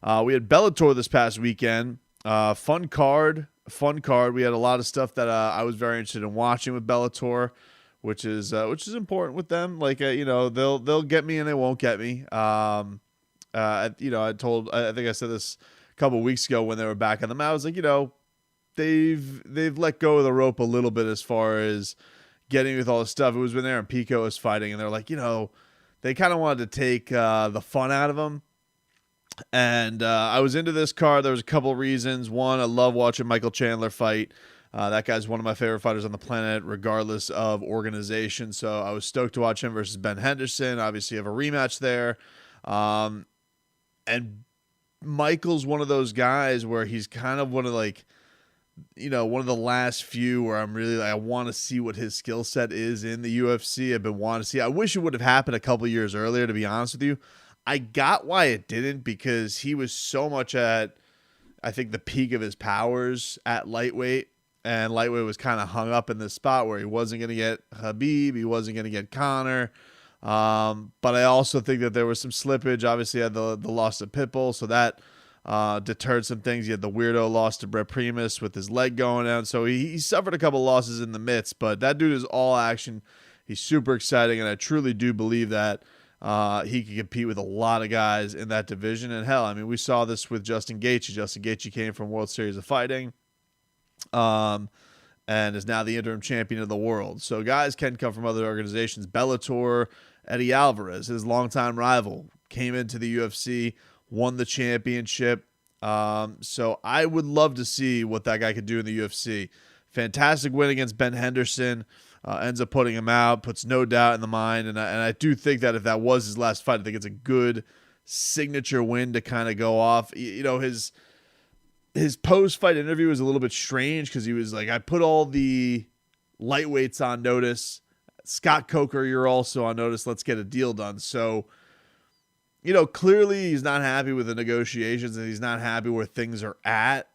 We had Bellator this past weekend. Fun card. We had a lot of stuff that I was very interested in watching with Bellator, which is important with them. Like they'll get me and they won't get me. I think I said this a couple weeks ago when they were back on the mat. I was like, they've let go of the rope a little bit as far as getting with all this stuff. It was when they and Pico was fighting, and they're like, they kind of wanted to take the fun out of them. And I was into this card. There was a couple of reasons. One, I love watching Michael Chandler fight. That guy's one of my favorite fighters on the planet, regardless of organization. So I was stoked to watch him versus Ben Henderson. Obviously, you have a rematch there. And Michael's one of those guys where he's kind of one of one of the last few where I'm really I want to see what his skill set is in the UFC. I've been wanting to see. I wish it would have happened a couple years earlier, to be honest with you. I got why it didn't, because he was so much at, I think, the peak of his powers at lightweight, and lightweight was kind of hung up in this spot where he wasn't going to get Khabib, he wasn't going to get Conor. But I also think that there was some slippage. Obviously, he had the loss to Pitbull, so that deterred some things. He had the weirdo loss to Brett Primus with his leg going down. So he suffered a couple losses in the midst, but that dude is all action. He's super exciting, and I truly do believe that he can compete with a lot of guys in that division. And hell, I mean, we saw this with Justin Gaethje. Justin Gaethje came from World Series of Fighting, and is now the interim champion of the world. So guys can come from other organizations. Bellator, Eddie Alvarez, his longtime rival, came into the UFC, won the championship. So I would love to see what that guy could do in the UFC. Fantastic win against Ben Henderson. Ends up putting him out, puts no doubt in the mind. And I do think that if that was his last fight, I think it's a good signature win to kind of go off. His post-fight interview was a little bit strange because he was like, I put all the lightweights on notice. Scott Coker, you're also on notice. Let's get a deal done. So, clearly he's not happy with the negotiations and he's not happy where things are at.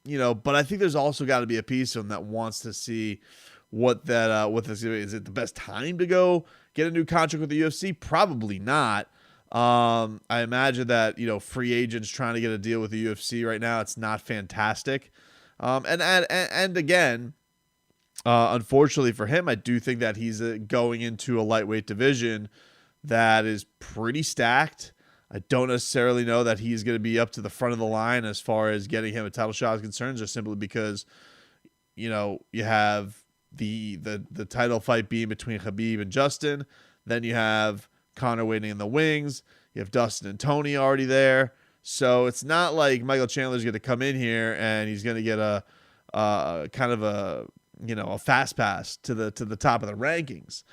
But I think there's also got to be a piece of him that wants to see what this is. It the best time to go get a new contract with the UFC? Probably not. I imagine that free agents trying to get a deal with the UFC right now, it's not fantastic. And again, unfortunately for him, I do think that he's going into a lightweight division that is pretty stacked. I don't necessarily know that he's going to be up to the front of the line as far as getting him a title shot is concerned, just simply because you have the title fight being between Khabib and Justin. Then you have Conor waiting in the wings. You have Dustin and Tony already there. So it's not like Michael Chandler's going to come in here and he's going to get a kind of a fast pass to the top of the rankings.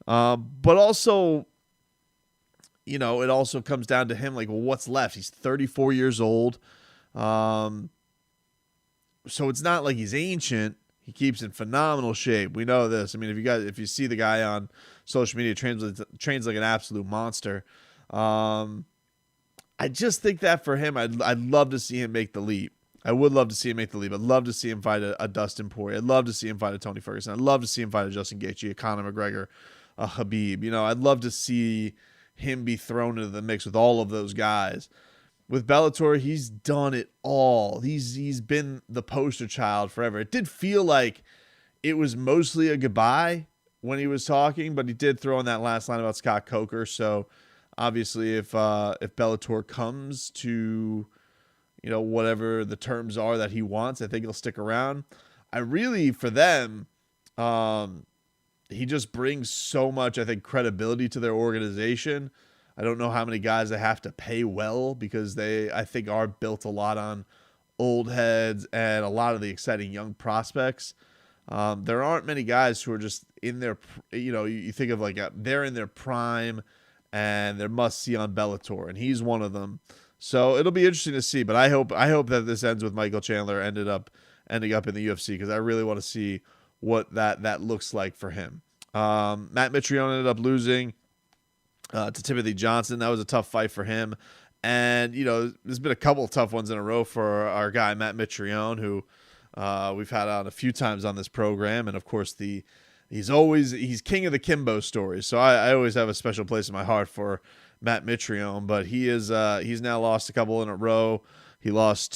But also, it also comes down to him, like, well, what's left? He's 34 years old. So it's not like he's ancient. He keeps in phenomenal shape. We know this. I mean, if you see the guy on social media, trains like an absolute monster. I just think that for him, I'd love to see him make the leap. I would love to see him make the leap. I'd love to see him fight a Dustin Poirier. I'd love to see him fight a Tony Ferguson. I'd love to see him fight a Justin Gaethje, a Conor McGregor, a Khabib. I'd love to see him be thrown into the mix with all of those guys. With Bellator, he's done it all. He's been the poster child forever. It did feel like it was mostly a goodbye when he was talking, but he did throw in that last line about Scott Coker. So obviously, if Bellator comes to whatever the terms are that he wants, I think he'll stick around. For them, he just brings so much, I think, credibility to their organization. I don't know how many guys they have to pay well, because they, I think, are built a lot on old heads and a lot of the exciting young prospects. There aren't many guys who are just in their, you think of they're in their prime and they're must see on Bellator, and he's one of them. So it'll be interesting to see, but I hope that this ends with Michael Chandler ending up in the UFC, because I really want to see what that looks like for him. Matt Mitrione ended up losing to Timothy Johnson. That was a tough fight for him. And, there's been a couple of tough ones in a row for our guy, Matt Mitrione, who we've had on a few times on this program. And, of course, he's king of the Kimbo stories. So I always have a special place in my heart for Matt Mitrione, but he's now lost a couple in a row. He's lost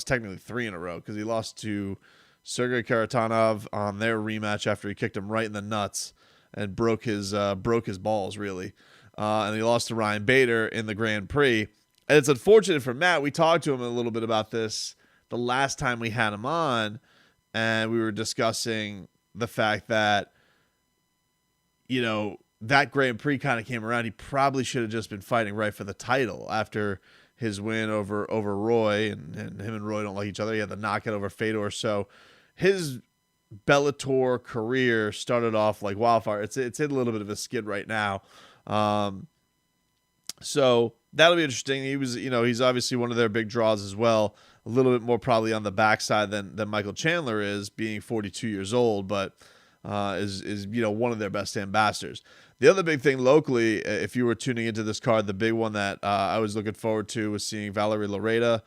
technically 3 in a row because he lost to Sergey Karatanov on their rematch after he kicked him right in the nuts and broke his balls, really. And he lost to Ryan Bader in the Grand Prix. And it's unfortunate for Matt. We talked to him a little bit about this the last time we had him on, and we were discussing the fact that, that Grand Prix kind of came around. He probably should have just been fighting right for the title after his win over Roy, and him and Roy don't like each other. He had the knockout over Fedor. So his Bellator career started off like wildfire. It's in a little bit of a skid right now. So that'll be interesting. He was, he's obviously one of their big draws as well. A little bit more probably on the backside than Michael Chandler is, being 42 years old, but is one of their best ambassadors. The other big thing locally, if you were tuning into this card, the big one that I was looking forward to was seeing Valerie Loureda.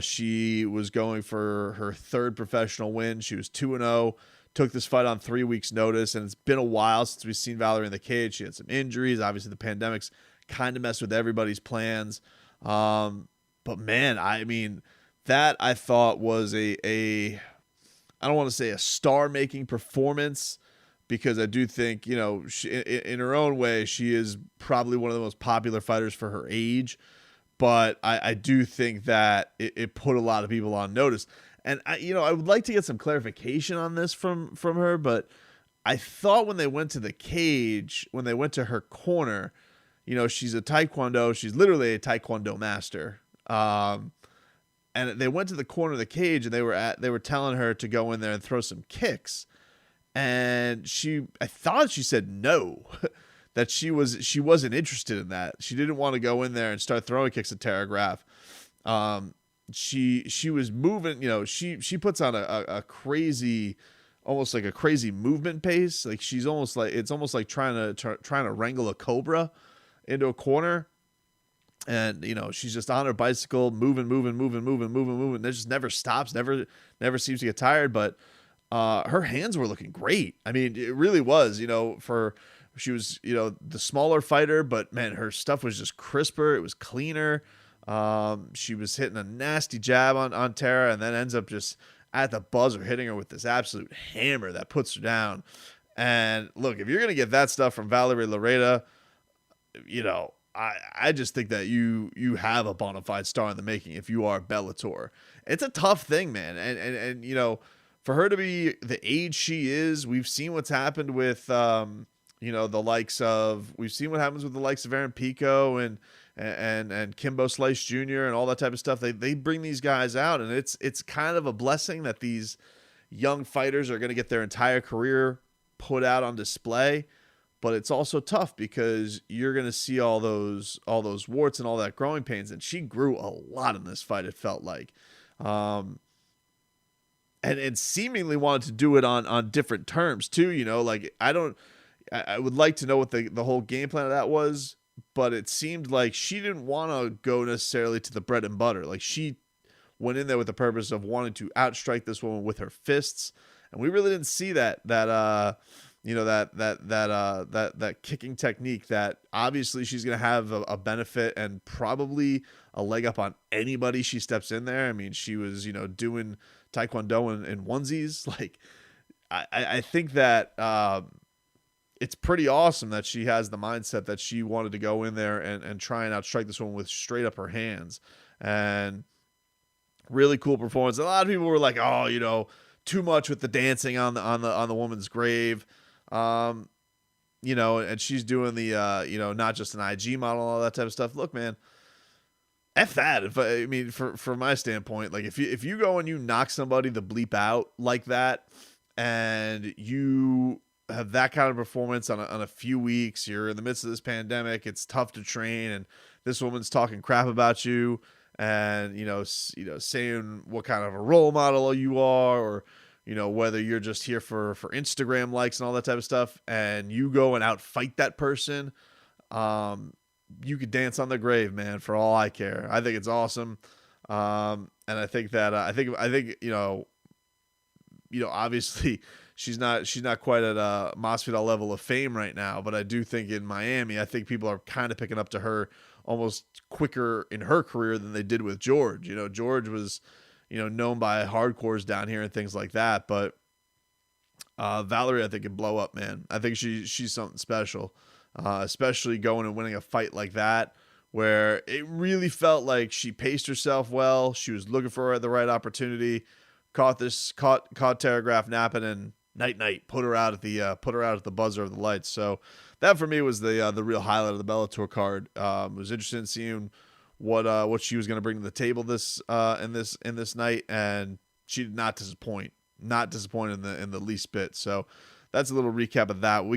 She was going for her 3rd professional win. She was 2-0, took this fight on 3 weeks' notice, and it's been a while since we've seen Valerie in the cage. She had some injuries. Obviously, the pandemic's kind of messed with everybody's plans. But man, I mean, that I thought was I don't want to say a star-making performance, because I do think, she, in her own way, she is probably one of the most popular fighters for her age. But I do think that it put a lot of people on notice. And I would like to get some clarification on this from her, but I thought when they went to the cage, when they went to her corner, she's she's literally a Taekwondo master. And they went to the corner of the cage, and they were telling her to go in there and throw some kicks. And I thought she said no, that she wasn't interested in that. She didn't want to go in there and start throwing kicks at Tara Graf. She was moving, she puts on a crazy, almost like a crazy movement pace. Like it's almost like trying to wrangle a cobra into a corner. And, she's just on her bicycle, moving. It just never stops, never seems to get tired. But her hands were looking great. I mean, it really was, she was, the smaller fighter, but man, her stuff was just crisper. It was cleaner. She was hitting a nasty jab on Tara, and then ends up just at the buzzer hitting her with this absolute hammer that puts her down. And look, if you're going to get that stuff from Valerie Loureda, I just think that you have a bona fide star in the making if you are Bellator. It's a tough thing, man. And for her to be the age she is, we've seen what's happened with, we've seen what happens with the likes of Aaron Pico and Kimbo Slice Jr. and all that type of stuff. They bring these guys out, and it's kind of a blessing that these young fighters are going to get their entire career put out on display. But it's also tough because you're going to see all those warts and all that growing pains. And she grew a lot in this fight, it felt like. And seemingly wanted to do it on different terms too. I would like to know what the whole game plan of that was, but it seemed like she didn't want to go necessarily to the bread and butter. Like, she went in there with the purpose of wanting to outstrike this woman with her fists. And we really didn't see that kicking technique that obviously she's going to have a benefit and probably a leg up on anybody she steps in there. I mean, she was, doing Taekwondo in onesies. Like, I think that it's pretty awesome that she has the mindset that she wanted to go in there and try and outstrike this one with straight up her hands. And really cool performance. A lot of people were like, oh, too much with the dancing on the woman's grave. And she's doing the, not just an IG model, all that type of stuff. Look, man, F that. From my standpoint, like if you go and you knock somebody the bleep out like that, and you have that kind of performance on a few weeks, you're in the midst of this pandemic, it's tough to train, and this woman's talking crap about you, and saying what kind of a role model you are, or whether you're just here for Instagram likes and all that type of stuff, and you go and outfight that person, you could dance on their grave, man, for all I care. I think it's awesome. And I think that, obviously she's not quite at a Masvidal level of fame right now, but I do think in Miami, I think people are kind of picking up to her almost quicker in her career than they did with George. You know, George was, known by hardcores down here and things like that, but Valerie, I think, can blow up, man. I think she's something special, especially going and winning a fight like that, where it really felt like she paced herself well. She was looking for the right opportunity, caught Telegraph napping, and night put her out at the buzzer of the lights. So that for me was the real highlight of the Bellator card. Was interested in seeing what she was going to bring to the table in this night, and she did not disappoint. Not disappointed in the least bit. So that's a little recap of that.